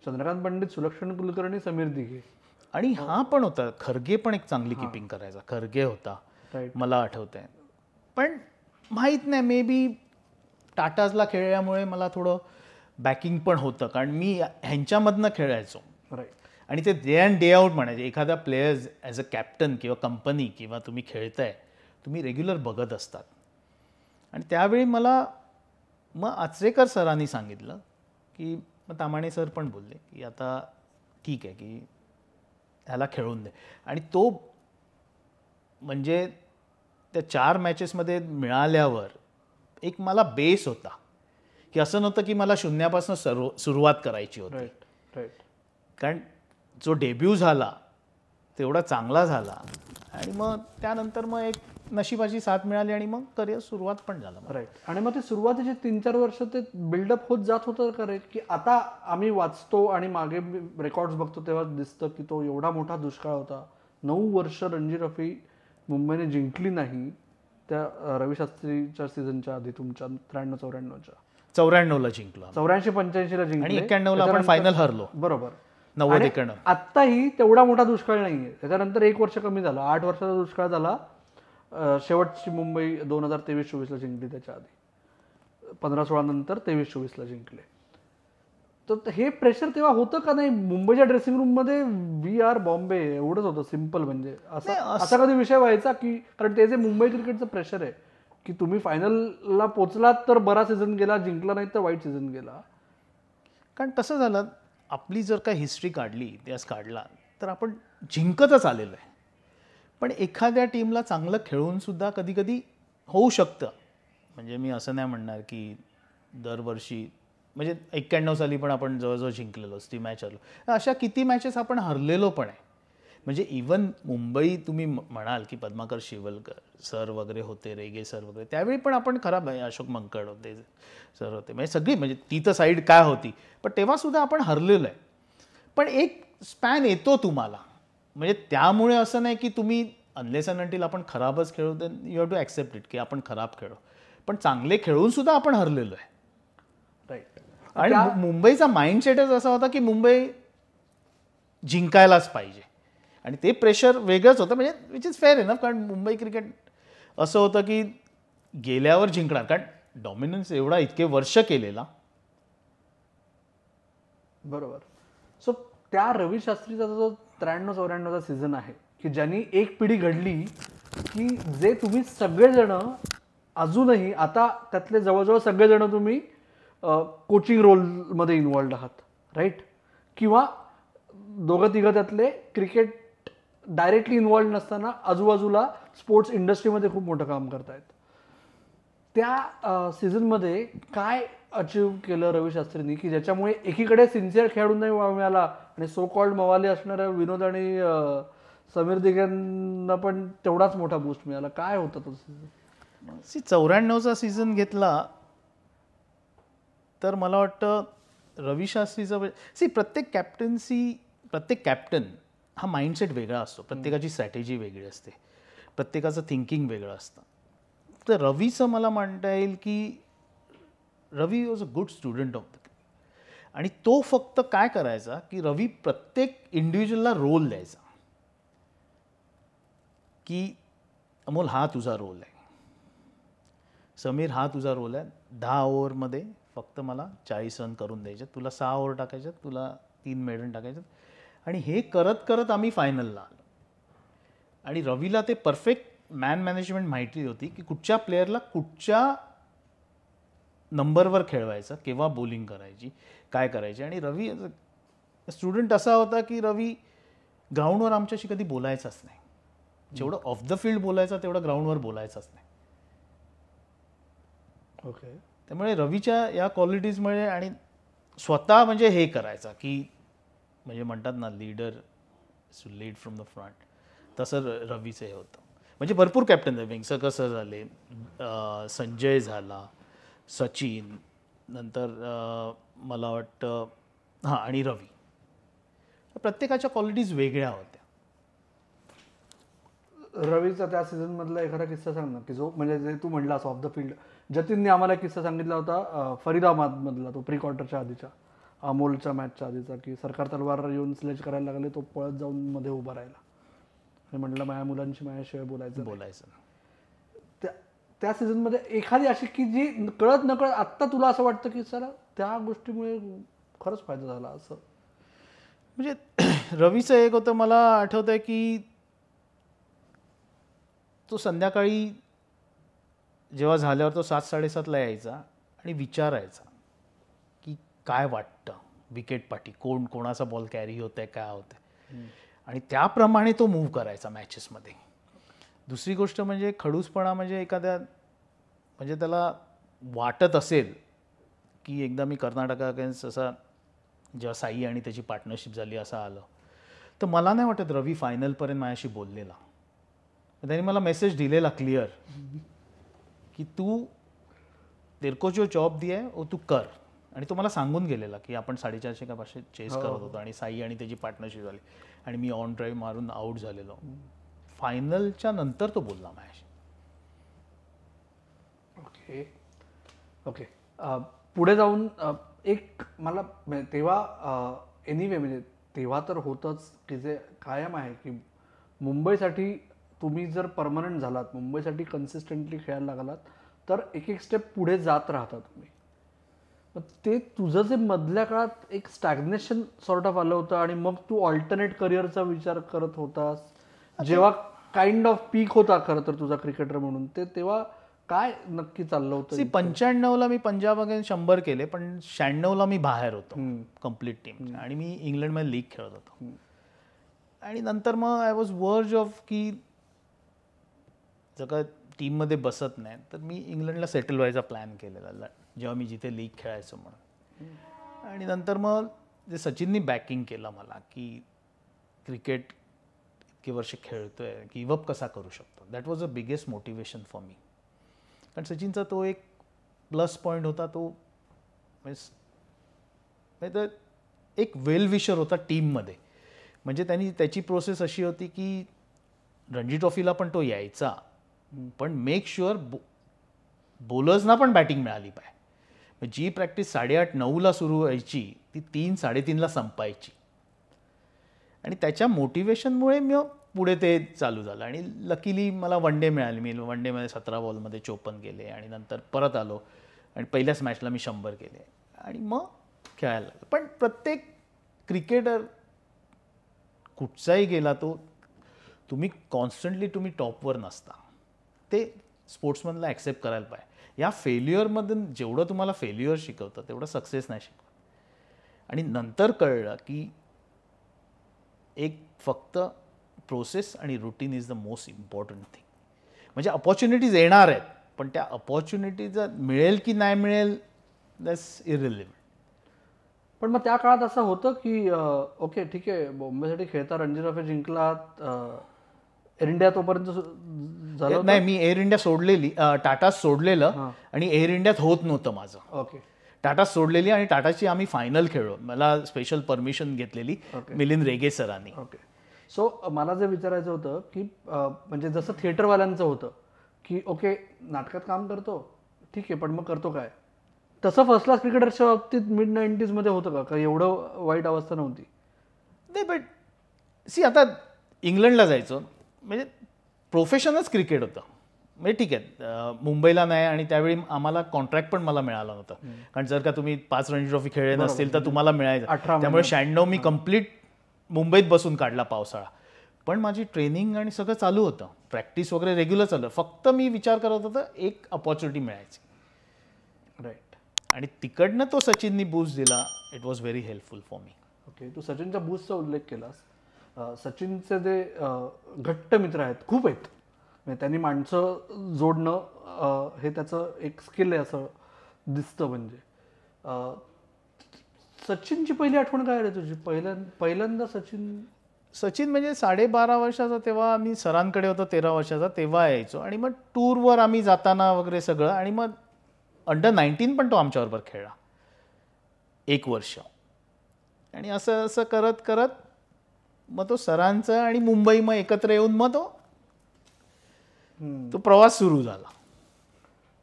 चंद्रकांत पंडित, सुलक्षण कुलकर्णी, समीर दिघे, आणि हा पण होता खरगे, पण एक चांगली किपिंग करायचा खरगे होता मला आठवतंय. पण माहीत नाही, मे बी टाटाजला खेळल्यामुळे मला थोडं बॅकिंग पण होतं, कारण मी ह्यांच्यामधनं खेळायचो. आणि ते डे अँड डे आउट म्हणायचे. एखादा प्लेयर्स ॲज अ कॅप्टन किंवा कंपनी किंवा तुम्ही खेळताय, तुम्ही रेग्युलर बघत असतात. आणि त्यावेळी मला मग आचरेकर सरांनी सांगितलं की, मग तामाणे सर पण बोलले की आता ठीक आहे की ह्याला खेळून दे. आणि तो म्हणजे त्या 4 मॅचेसमध्ये मिळाल्यावर एक मला बेस होता की असं नव्हतं की मला शून्यापासून सुरुवात करायची होती. कारण जो डेब्यू झाला तेवढा चांगला झाला, आणि मग त्यानंतर मग एक नशिबाची साथ मिळाली आणि मग करिअर सुरुवात पण झालं. राईट. आणि मग ते सुरुवातीचे 3-4 वर्ष ते बिल्डअप होत जात होतं का रे, की आता आम्ही वाचतो आणि मागे रेकॉर्ड्स बघतो तेव्हा दिसतं की तो एवढा मोठा दुष्काळ होता. 9 वर्ष रणजी ट्रॉफी मुंबईने जिंकली नाही त्या रवी शास्त्रीच्या सीझनच्या आधी, तुमच्या 93-94च्या. 94ला जिंकलो, 84-85ला जिंकलो आणि 91ला आपण फायनल हरलो. बरोबर. 90-91. आत्ताही तेवढा मोठा दुष्काळ नाहीये. त्याच्यानंतर 1 वर्ष कमी झालं, 8 वर्षाचा दुष्काळ झाला. शेवटची मुंबई 2023-24ला जिंकली, त्याच्या आधी 15-16 नंतर 23-24ला जिंकले. तर हे प्रेशर तेव्हा होतं का नाही मुंबईच्या ड्रेसिंग रूम मध्ये? वी आर बॉम्बे एवढंच होतं, सिम्पल. म्हणजे असा कधी विषय व्हायचा की, कारण ते जे मुंबई क्रिकेटचं प्रेशर आहे की तुम्ही फायनलला पोचलात तर बरा सीझन गेला, जिंकला नाही तर वाईट सीझन गेला. कारण तसं झालं, आपली जर काय हिस्ट्री काढली, इतिहास काढला, तर आपण जिंकतच आलेलो आहे. पण एखाद्या टीमला चांगलं खेळून सुद्धा कधी कधी होऊ शकतं. म्हणजे मी असं नाही म्हणणार की दरवर्षी, म्हणजे 91 साली पण आपण जवळजवळ जिंकलेलोच, ती मॅच हरलो. अशा किती मॅचेस आपण हरलेलो पण आहे. म्हणजे इवन मुंबई तुम्ही म्हणाल की पद्माकर शिवलकर सर वगैरे होते, रेगे सर वगैरे, त्यावेळी पण आपण खराब आहे, अशोक मंकड होते, सर होते, म्हणजे सगळी, म्हणजे ती तर साईड काय होती, पण तेव्हासुद्धा आपण हरलेलो आहे. पण एक स्पॅन येतो तुम्हाला, म्हणजे त्यामुळे असं नाही की तुम्ही अनलेस अँड अंटिल आपण खराबच खेळू, then you have to accept it की आपण खराब खेळू. पण चांगले खेळून सुद्धा आपण हरलेलो आहे. राईट. आणि मुंबईचा माइंडसेटच असा होता की मुंबई जिंकायलाच पाहिजे, आणि ते प्रेशर वेगळंच होतं, म्हणजे विच इज फेअर इनफ. कारण मुंबई क्रिकेट असं होतं की गेल्यावर जिंकणार, कारण डॉमिनन्स एवढा इतके वर्ष केलेला. बरोबर. सो त्या रवी शास्त्रीचा जो 93-94चा सीझन आहे की ज्यांनी एक पिढी घडली, की जे तुम्ही सगळेजण अजूनही, आता त्यातले जवळजवळ सगळेजण तुम्ही कोचिंग रोलमध्ये इन्वॉल्ड आहात, राईट? किंवा दोघं तिघं त्यातले क्रिकेट डायरेक्टली इन्वॉल्ड नसताना आजूबाजूला स्पोर्ट्स इंडस्ट्रीमध्ये खूप मोठं काम करतायत. त्या सीझनमध्ये काय अचीव केलं रवी शास्त्रींनी की ज्याच्यामुळे एकीकडे सिन्सिअर खेळाडूंनाही वाव मिळाला आणि सो कॉल्ड मवाली असणाऱ्या विनोद आणि समीर दिघेंना पण तेवढाच मोठा बूस्ट मिळाला? काय होता तो सीझन? 94चा सीझन घेतला तर मला वाटतं रवी शास्त्रीचं, प्रत्येक कॅप्टन हा माइंडसेट वेगळा असतो, प्रत्येकाची स्ट्रॅटेजी वेगळी असते, प्रत्येकाचं थिंकिंग वेगळं असतं. तर रवीचं मला म्हणता येईल की Ravi was a good student of the cricket. आणि तो फक्त काय करायचा की रवी प्रत्येक इंडिव्हिज्युअलला रोल द्यायचा की अमोल हा तुझा रोल आहे, समीर हा तुझा रोल आहे, 10 ओव्हरमध्ये फक्त मला 40 रन करून द्यायचे, तुला 6 ओव्हर टाकायच्यात, तुला 3 मेडन टाकायच्यात. आणि हे करत करत आम्ही फायनलला आलो. आणि रवीला ते परफेक्ट मॅन मॅनेजमेंट माहिती होती की कुठच्या प्लेअरला कुठच्या नंबरवर खेळवायचं, केव्हा बॉलिंग करायची, काय करायची. आणि रवी स्टुडंट असा होता की रवी ग्राउंडवर आमच्याशी कधी बोलायचाच नाही. जेवढं ऑफ द फील्ड बोलायचं तेवढं ग्राउंडवर बोलायचंच नाही. ओके. त्यामुळे रवीच्या या क्वालिटीजमुळे, आणि स्वतः म्हणजे हे करायचा की, म्हणजे म्हणतात ना leader to lead from the front, तसं रवीचं हे होतं. म्हणजे भरपूर कॅप्टन झाले, वेंगसरकर सर झाले, संजय झाला, सचिन, नंतर मला वाटतं हां, आणि रवी. प्रत्येकाच्या क्वालिटीज वेगळ्या होत्या. रवीचा त्या सीझनमधला एखादा किस्सा सांग ना, की जो म्हणजे जे तू म्हणलास ऑफ द फील्ड. जतीनने आम्हाला किस्सा सांगितला होता फरीदाबादमधला, तो प्री क्वार्टरच्या आधीच्या, अमोलच्या मॅचच्या आधीचा, की सरकार तलवार येऊन स्लेज करायला लागले, तो पळत जाऊन मध्ये उभा राहिला आणि म्हटलं माझ्या मुलांशी माझ्याशिवाय बोलायचं. त्या सीझनमध्ये एखादी अशी की जी कळत नकळत आत्ता तुला असं वाटतं की चला त्या गोष्टीमुळे खरंच फायदा झाला असं? म्हणजे रवीचं एक होतं, मला आठवतं आहे की तो संध्याकाळी जेव्हा झाल्यावर तो 7-7:30ला यायचा आणि विचारायचा की काय वाटतं विकेट पाठी, कोण कोणाचा बॉल कॅरी होत आहे, काय होत आहे, आणि त्याप्रमाणे तो मूव्ह करायचा मॅचेसमध्ये. दुसरी गोष्ट म्हणजे खडूसपणा, म्हणजे एखाद्या, म्हणजे त्याला वाटत असेल की एकदा मी कर्नाटका अगेन्स्ट असा जेव्हा साई आणि त्याची पार्टनरशिप झाली असं आलं, तर मला नाही वाटत रवी फायनलपर्यंत माझ्याशी बोललेला. त्यांनी मला मेसेज दिलेला क्लिअर की तू तेरको जो जॉब दिया है वो तू कर. आणि तो मला सांगून गेलेला की आपण 450 का पाचशे चेस करत होतो आणि साई आणि त्याची पार्टनरशिप झाली आणि मी ऑन ड्राईव्ह मारून आऊट झालेलो. फायनलच्या नंतर तो बोलला माझ्याशी. ओके. पुढे जाऊन एक मला तेव्हा एनिवे, म्हणजे तेव्हा तर होतंच की जे कायम आहे की मुंबईसाठी तुम्ही जर परमनंट झालात, मुंबईसाठी कन्सिस्टंटली खेळायला लागलात, तर एक एक स्टेप पुढे जात राहता तुम्ही. ते तुझं जे मधल्या काळात एक स्टॅग्नेशन सॉर्ट ऑफ आलं होतं आणि मग तू ऑल्टरनेट करिअरचा विचार करत होतास, जेव्हा काइंड ऑफ पीक होता खरं तर तुझा क्रिकेटर म्हणून, ते तेव्हा काय नक्की चाललं होतं? 95ला मी पंजाब अगेन्स्ट 100 केले, पण 96ला मी बाहेर होतो कम्प्लीट टीम, आणि मी इंग्लंडमध्ये लीग खेळत होतो. आणि नंतर मग आय वॉज वर्ज ऑफ की जर का टीममध्ये बसत नाही तर मी इंग्लंडला सेटल व्हायचा प्लॅन केलेला जेव्हा मी जिथे लीग खेळायचो म्हणून. आणि नंतर मग जे सचिननी बॅकिंग केलं मला की क्रिकेट इतके वर्ष खेळतोय, गिव्हअप कसा करू शकतो, that was a biggest motivation for me. कारण सचिनचा तो एक प्लस पॉईंट होता, तो म्हणजे एक वेल विशर होता टीममध्ये. म्हणजे त्यांनी त्याची प्रोसेस अशी होती की रणजी ट्रॉफीला पण तो यायचा, पण मेक शुअर बॉलर्सना पण बॅटिंग मिळाली पाहिजे. जी प्रॅक्टिस 8:30-9ला सुरू व्हायची ती 3-3:30ला संपायची. आणि त्याच्या मोटिवेशनमुळे मी पुढे ते चालू झालं. आणि लकीली मला वन डे मिळाली. मी वन डेमध्ये 17 बॉलमध्ये 54 केले आणि नंतर परत आलो आणि पहिल्याच मॅचला मी 100 केले आणि मग खेळायला लागलो. पण प्रत्येक क्रिकेटर कुठचाही गेला तो तुम्ही कॉन्स्टंटली तुम्ही टॉपवर नसता. ते स्पोर्ट्समनला ॲक्सेप्ट करायला पाहिजे. या फेल्युअरमधून जेवढं तुम्हाला फेल्युअर शिकवतं तेवढं सक्सेस नाही शिकवत. आणि नंतर कळलं की एक फक्त प्रोसेस आणि routine is the most important thing. म्हणजे अपॉर्च्युनिटीज येणार आहेत, पण त्या अपॉर्च्युनिटीज मिळेल की नाही मिळेल दॅट्स इररिलेव्हंट. पण मग त्या काळात असं होतं की ओके ठीक आहे, बॉम्बेसाठी खेळता, रणजी ट्रॉफी जिंकला, एअर इंडिया तोपर्यंत झालं नाही. मी एअर इंडिया सोडलेली, टाटा सोडलेलं आणि एअर इंडियात होत नव्हतं माझं. ओके. टाटा सोडलेली आणि टाटाची आम्ही फायनल खेळलो. मला स्पेशल परमिशन घेतलेली मिलिंद रेगे सरांनी. ओके. सो मला जे विचारायचं होतं की म्हणजे जसं थिएटरवाल्यांचं होतं की ओके नाटकात काम करतो ठीक आहे, पण मग करतो काय, तसं फर्स्ट क्लास क्रिकेटरच्या बाबतीत मिड 90s मध्ये होतं का एवढं वाईट अवस्था नव्हती? नाही, बट सी आता इंग्लंडला जायचो म्हणजे प्रोफेशनच क्रिकेट होतं. म्हणजे ठीक आहे, मुंबईला नाही आणि त्यावेळी आम्हाला कॉन्ट्रॅक्ट पण मला मिळालं नव्हतं. कारण जर का तुम्ही 5 रणजी ट्रॉफी खेळले नसतील तर तुम्हाला मिळायचं. त्यामुळे 96 मी कम्प्लीट मुंबईत बसून काढला पावसाळा. पण माझी ट्रेनिंग आणि सगळं चालू होतं, प्रॅक्टिस वगैरे रेग्युलर चालू. फक्त मी विचार करत होतो एक अपॉर्च्युनिटी मिळायची. राईट. आणि तिकडनं तो सचिननी बूस्ट दिला. It was very helpful for me. Okay. तू सचिनच्या बूस्टचा उल्लेख केलास. सचिनचे जे घट्ट मित्र आहेत खूप आहेत, म्हणजे त्यांनी माणसं जोडणं हे त्याचं एक स्किल आहे असं दिसतं. म्हणजे सचिनची पहिली आठवण काय रे तुझी? पहिल्यांदा सचिन म्हणजे 12.5 वर्षाचा तेव्हा आम्ही सरांकडे होतो, 13 वर्षाचा तेव्हा यायचो. आणि मग टूरवर आम्ही जाताना वगैरे सगळं. आणि मग अंडर 19 पण तो आमच्याबरोबर खेळला 1 वर्ष. आणि असं असं करत करत मग तो सरांचं आणि मुंबई मग एकत्र येऊन मग तो प्रवास सुरू झाला.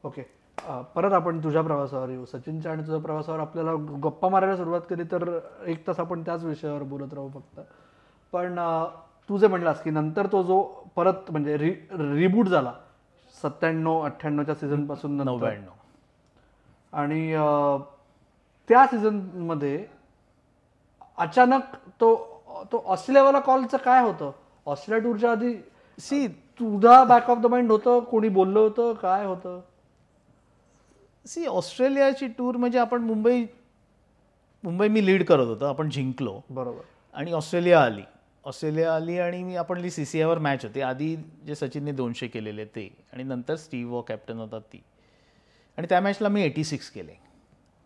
ओके. परत आपण तुझ्या प्रवासावर येऊ. सचिनच्या आणि तुझ्या प्रवासावर आपल्याला गप्पा मारायला सुरुवात केली तर 1 तास आपण त्याच विषयावर बोलत राहू फक्त. पण तू जे म्हणलास की नंतर तो जो परत म्हणजे रिबूट झाला 97-98च्या सीझन पासून 99, आणि त्या सीझनमध्ये अचानक तो ऑस्ट्रेलियावाला कॉलचं काय होतं? ऑस्ट्रेलिया टूरच्या आधी तुझा बॅक ऑफ द माइंड होतं, कोणी बोललं होतं, काय होतं? ऑस्ट्रेलियाची टूर म्हणजे आपण मुंबई मी लीड करत होतो, आपण जिंकलो बरोबर. आणि ऑस्ट्रेलिया आली आणि आपली CCIवर मॅच होती. आधी जे सचिनने 200 केलेले ते, आणि नंतर स्टीव्ह वॉ कॅप्टन होता ती. आणि त्या मॅचला मी 86 केले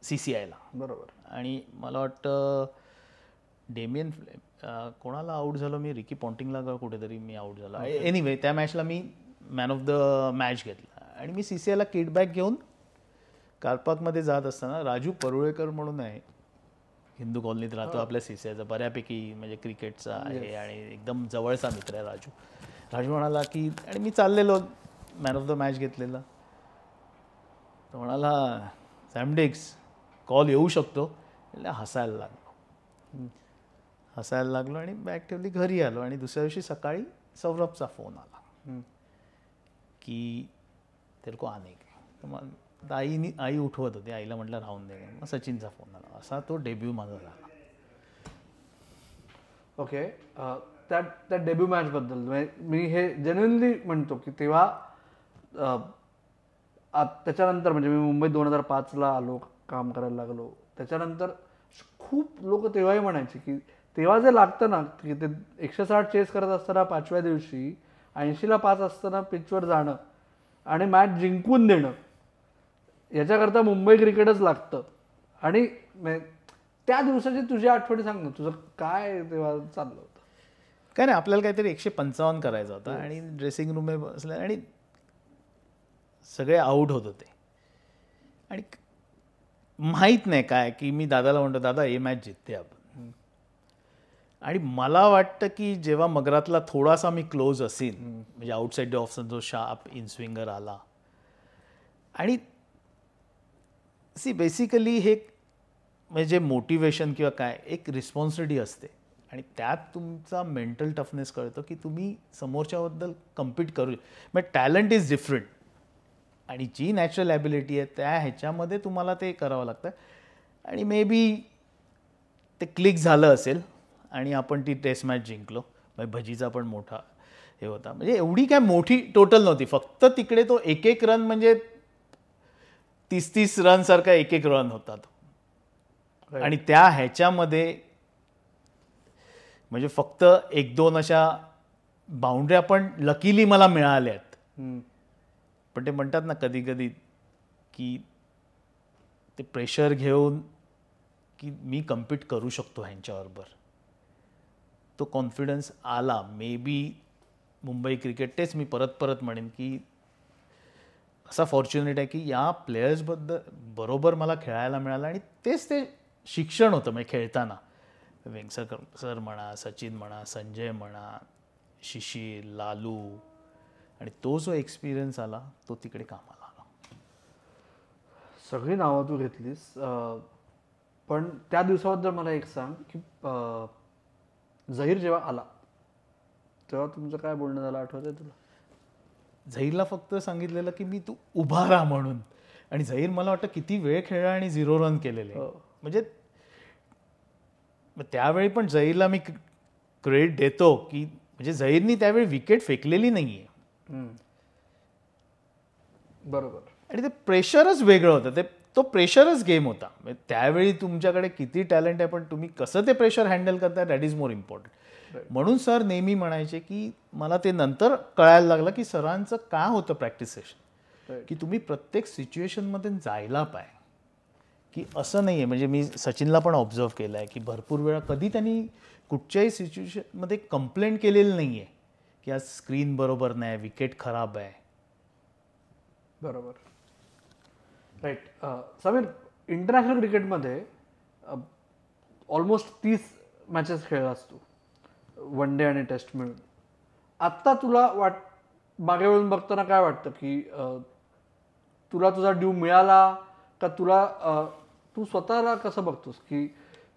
CCIला. बरोबर. आणि मला वाटतं डेमियन कोणाला आऊट झालो मी, रिकी पॉन्टिंगला का कुठेतरी मी आऊट झालो. एनिवे त्या मॅचला मी मॅन ऑफ द मॅच घेतला. आणि मी CCIला किटबॅक घेऊन कारपार्कमध्ये जात असताना राजू परुळेकर म्हणून आहे, हिंदू कॉलनीत राहतो आपल्या CCIचा, बऱ्यापैकी म्हणजे क्रिकेटचा आहे आणि एकदम जवळचा मित्र आहे राजू म्हणाला की, आणि मी चाललेलो मॅन ऑफ द मॅच घेतलेला, तो म्हणाला सॅमडिक्स कॉल येऊ शकतो. म्हणजे हसायला लागलो आणि बॅग ठेवली, घरी आलो. आणि दुसऱ्या दिवशी सकाळी सौरभचा फोन आला की तेरे को आने का. तर मग आई उठवत होती, आईला म्हटलं राहून दे. मग सचिनचा फोन आला. असा तो डेब्यू माझा झाला. ओके. त्या डेब्यू मॅचबद्दल मी हे जेन्युइनली म्हणतो की तेव्हा त्याच्यानंतर म्हणजे मी मुंबईत 2005ला आलो, काम करायला लागलो. त्याच्यानंतर खूप लोक तेव्हाही म्हणायचे की तेव्हा जे लागतं ना की ते 160 चेस करत असताना 5व्या दिवशी 80ला 5 असताना पिचवर जाणं आणि मॅच जिंकून देणं, याच्याकरता मुंबई क्रिकेटच लागतं. आणि त्या दिवसाची तुझी आठवणी सांग ना, तुझं काय तेव्हा चाललं होतं? काय नाही, आपल्याला काहीतरी 155 करायचं होतं आणि ड्रेसिंग रूम बसले आणि सगळे आऊट होत होते आणि माहीत नाही काय की मी दादाला म्हणतो, दादा हे मॅच जिंकते आपण. आणि मला वाटतं की जेव्हा मगरातला थोडासा मी क्लोज असेल, म्हणजे आउटसाईड द ऑफ जो शार्प इन स्विंगर आला, आणि सी बेसिकली हे म्हणजे मोटिवेशन किंवा काय एक रिस्पॉन्सिबिलिटी असते आणि त्यात तुमचा मेंटल टफनेस कळतो की तुम्ही समोरच्याबद्दल कम्पीट करू. म्हणजे टॅलेंट इज डिफरंट आणि जी नॅचरल ॲबिलिटी आहे त्या ह्याच्यामध्ये तुम्हाला ते करावं लागतं. आणि मे बी ते क्लिक झालं असेल आणि आपण ती टेस्ट मॅच जिंकलो. म्हणजे भजीचा पण मोठा हे होता, म्हणजे एवढी काय मोठी टोटल नव्हती, फक्त तिकडे तो एक एक रन म्हणजे 30-30 रन सारखा एक एक रन होता तो. आणि त्या ह्याच्यामध्ये म्हणजे फक्त 1-2 अशा बाउंड्र्या पण लकीली मला मिळाल्या आहेत. पण ते म्हणतात ना कधी कधी की ते प्रेशर घेऊन की मी कम्पीट करू शकतो ह्यांच्याबरोबर, तो कॉन्फिडन्स आला. मे बी मुंबई क्रिकेट, तेच मी परत परत म्हणेन की असा फॉर्च्युनेट आहे की या प्लेयर्सबद्दल बरोबर मला खेळायला मिळालं आणि तेच ते शिक्षण होतं. म्हणजे खेळताना वेंगसरकर सर म्हणा, सचिन म्हणा, संजय म्हणा, शिशिर, लालू, आणि तो जो एक्सपिरियन्स आला तो तिकडे कामाला आला. सगळी नावं तू घेतलीस, पण त्या दिवसाबद्दल मला एक सांग की झहीर जेव्हा आला तेव्हा तुमचं काय बोलणं झालं, आठवतंय तुला? झहीरला फक्त सांगितलेलं की मी तू उभा राहा म्हणून, आणि झहीर मला वाटतं किती वेळ खेळला आणि 0 रन केलेले. म्हणजे त्यावेळी पण झहीरला मी क्रेडिट देतो की म्हणजे झहीरनी त्यावेळी विकेट फेकलेली नाहीये. बरोबर. आणि ते प्रेशरच वेगळं होतं, ते तो प्रेशरच गेम होता. म्हणजे त्यावेळी तुमच्याकडे किती टॅलेंट आहे पण तुम्ही कसं ते प्रेशर हँडल करताय दॅट इज मोर इम्पॉर्टंट. म्हणून सर नेहमी म्हणायचे की मला ते नंतर कळायला लागलं की सरांचं काय होतं प्रॅक्टिस सेशन, की तुम्ही प्रत्येक सिच्युएशनमध्ये जायला पाहिजे. की असं नाही आहे, म्हणजे मी सचिनला पण ऑब्झर्व केलं आहे की भरपूर वेळा कधी त्यांनी कुठच्याही सिच्युएशनमध्ये कंप्लेंट केलेलं नाही आहे की आज स्क्रीन बरोबर नाही, विकेट खराब आहे. बरोबर. राईट. समीर, इंटरनॅशनल क्रिकेटमध्ये ऑलमोस्ट 30 मॅचेस खेळलास तू, वन डे आणि टेस्ट मिळून. आत्ता तुला मागे वळून बघताना काय वाटतं की तुला तुझा ड्यू मिळाला का? तू स्वतःला कसं बघतोस की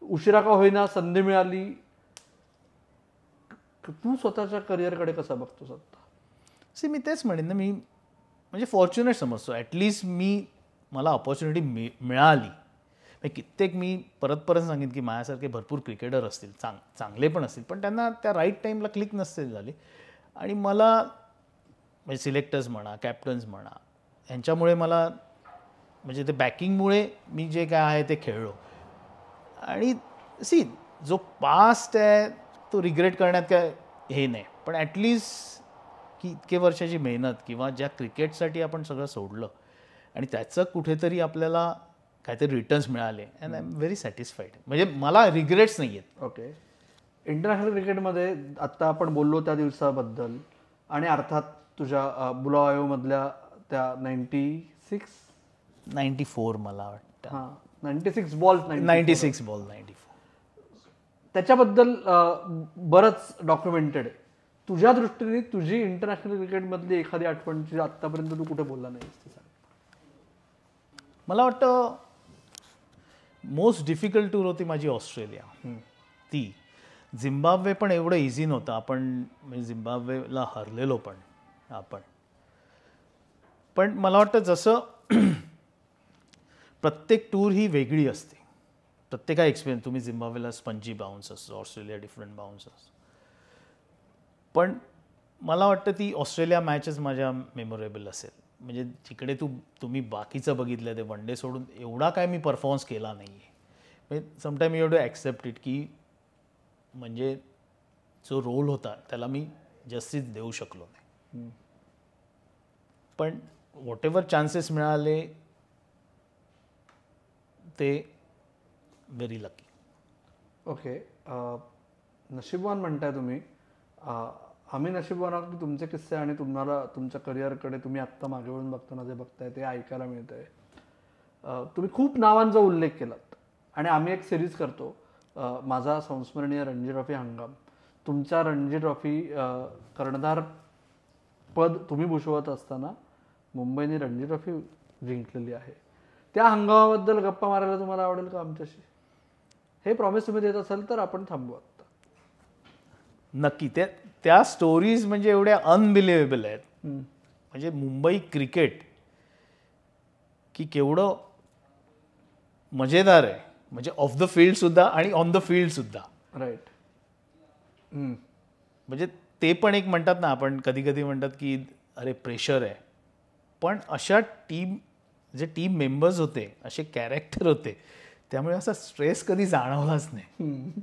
उशिरा का होईना संधी मिळाली? तू स्वतःच्या करिअरकडे कसं बघतोस आत्ता? मी तेच म्हणेन ना, मी म्हणजे फॉर्च्युनेट समजतो. ॲटलिस्ट मला ऑपॉर्च्युनिटी मिळाली. कित्येक मी परत परत सांगेन की माझ्यासारखे भरपूर क्रिकेटर असतील, चांगले पण असतील, पण त्यांना त्या राईट टाईमला क्लिक नसते झाली. आणि मला म्हणजे सिलेक्टर्स म्हणा, कॅप्टन्स म्हणा, ह्यांच्यामुळे मला म्हणजे ते बॅकिंगमुळे मी जे काय आहे ते खेळलो. आणि जो पास्ट आहे तो रिग्रेट करण्यात काय हे नाही, पण ॲटलिस्ट की इतके वर्षाची मेहनत किंवा ज्या क्रिकेटसाठी आपण सगळं सोडलं आणि त्याचं कुठेतरी आपल्याला काहीतरी रिटर्न्स मिळाले and I am very satisfied. म्हणजे मला रिग्रेट्स नाही आहेत. ओके. इंटरनॅशनल क्रिकेटमध्ये आत्ता आपण बोललो त्या दिवसाबद्दल, आणि अर्थात तुझ्या बुलावायोमधल्या त्या 94 मला वाटतं, 96 बॉल, 96 बॉल 94, त्याच्याबद्दल बरंच डॉक्युमेंटेड आहे. तुझ्या दृष्टीने तुझी इंटरनॅशनल क्रिकेटमधली एखादी आठवण जी आत्तापर्यंत तू कुठे बोलला नाहीस ती सांग. मला वाटतं मोस्ट डिफिकल्ट टूर होती माझी ऑस्ट्रेलिया. ती झिम्बाब्वे पण एवढं इझी नव्हतं. आपण म्हणजे झिम्बाब्वेला हरलेलो पण पण मला वाटतं जसं प्रत्येक टूर ही वेगळी असते, प्रत्येका एक्सपिरियन्स. तुम्ही झिम्बाब्वेला स्पंजी बाउन्स असतो, ऑस्ट्रेलिया डिफरंट बाउन्स असतो. पण मला वाटतं ती ऑस्ट्रेलिया मॅचच माझ्या मेमोरेबल असेल. म्हणजे जिकडे तुम्ही बाकीचं बघितलं ते वन डे सोडून एवढा काय मी परफॉर्मन्स केला नाही आहे. म्हणजे sometime you have to accept it की म्हणजे जो रोल होता त्याला मी जस्टिस देऊ शकलो नाही. पण व्हॉट एव्हर चान्सेस मिळाले ते व्हेरी लकी. ओके, नशीबवान म्हणताय तुम्ही. आम्ही नशीबवान आहोत की तुमचे किस्से आणि तुम्हाला तुमच्या करिअरकडे तुम्ही आत्ता मागे वळून बघताना जे बघताय ते ऐकायला मिळत आहे. तुम्ही खूप नावांचा उल्लेख केलात आणि आम्ही एक सिरीज करतो, माझा संस्मरणीय रणजी ट्रॉफी हंगाम. तुमच्या रणजी ट्रॉफी कर्णधार पद तुम्ही भूषवत असताना मुंबईने रणजी ट्रॉफी जिंकलेली आहे. त्या हंगामाबद्दल गप्पा मारायला तुम्हाला आवडेल का आमच्याशी? हे प्रॉमिस तुम्ही देत असाल तर आपण थांबू आता. नक्की. त्या स्टोरीज म्हणजे एवढ्या अनबिलिव्हेबल आहेत. म्हणजे मुंबई क्रिकेट की केवढं मजेदार आहे, म्हणजे ऑफ द फील्ड सुद्धा आणि ऑन द फील्ड सुद्धा. राईट. म्हणजे ते पण एक म्हणतात ना, आपण कधी कधी म्हणतात की अरे प्रेशर आहे, पण अशा जे टीम मेंबर्स होते, असे कॅरेक्टर होते, त्यामुळे असा स्ट्रेस कधी जाणवलाच नाही.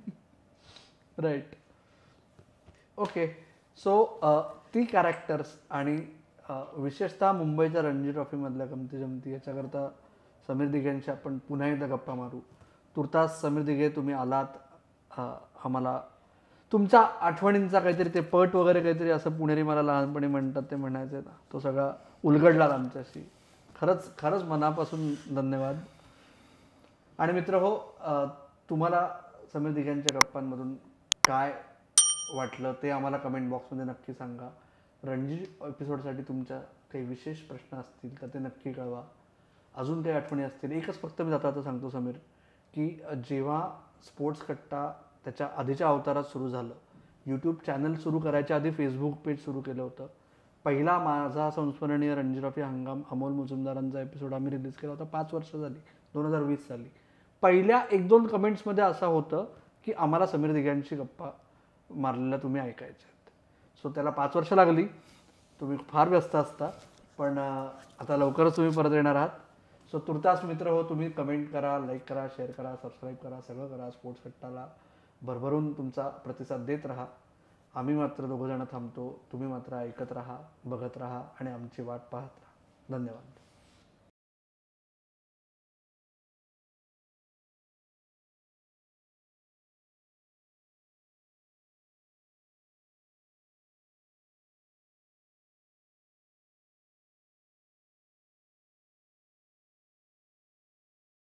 राईट. ओके, सो ती कॅरेक्टर्स आणि विशेषतः मुंबईच्या रणजी ट्रॉफीमधल्या गमती जमती याच्याकरता समीर दिघेंशी आपण पुन्हा एकदा गप्पा मारू. तुर्तास समीर दिघे तुम्ही आलात, आम्हाला तुमच्या आठवणींचा काहीतरी ते पट वगैरे काहीतरी असं पुणेरी मला लहानपणी म्हणतात ते म्हणायचे ना, तो सगळा उलगडला आमच्याशी. खरंच मनापासून धन्यवाद. आणि मित्र हो, तुम्हाला समीर दिघेंच्या गप्पांमधून काय वाटलं ते आम्हाला कमेंट बॉक्समध्ये नक्की सांगा. रणजी एपिसोडसाठी तुमच्या काही विशेष प्रश्न असतील तर ते नक्की कळवा. अजून काही आठवणी असतील. एकच फक्त मी जाता सांगतो समीर, की जेव्हा स्पोर्ट्स कट्टा त्याच्या आधीच्या अवतारात सुरू झालं, यूट्यूब चॅनल सुरू करायच्या आधी फेसबुक पेज सुरू केलं होतं. पहिला माझा संस्मरणीय रणजी ट्रॉफी हंगाम अमोल मुजुमदारांचा एपिसोड आम्ही रिलीज केला होता 5 वर्ष झाली, 2020 साली. पहिल्या 1-2 कमेंट्समध्ये असं होतं की आम्हाला समीर दिघ्यांशी गप्पा मारलेल्या तुम्ही ऐकायच्या आहेत. सो त्याला 5 वर्ष लागली. तुम्ही फार व्यस्त असता, पण आता लवकरच तुम्ही परत येणार आहात. सो तुर्तास मित्र हो, तुम्ही कमेंट करा, लाईक करा, शेअर करा, सबस्क्राईब करा, सगळं करा. स्पोर्ट्स कट्टाला भरभरून तुमचा प्रतिसाद देत राहा. आम्ही मात्र दोघंजणं थांबतो. तुम्ही मात्र ऐकत राहा, बघत राहा आणि आमची वाट पाहत राहा. धन्यवाद.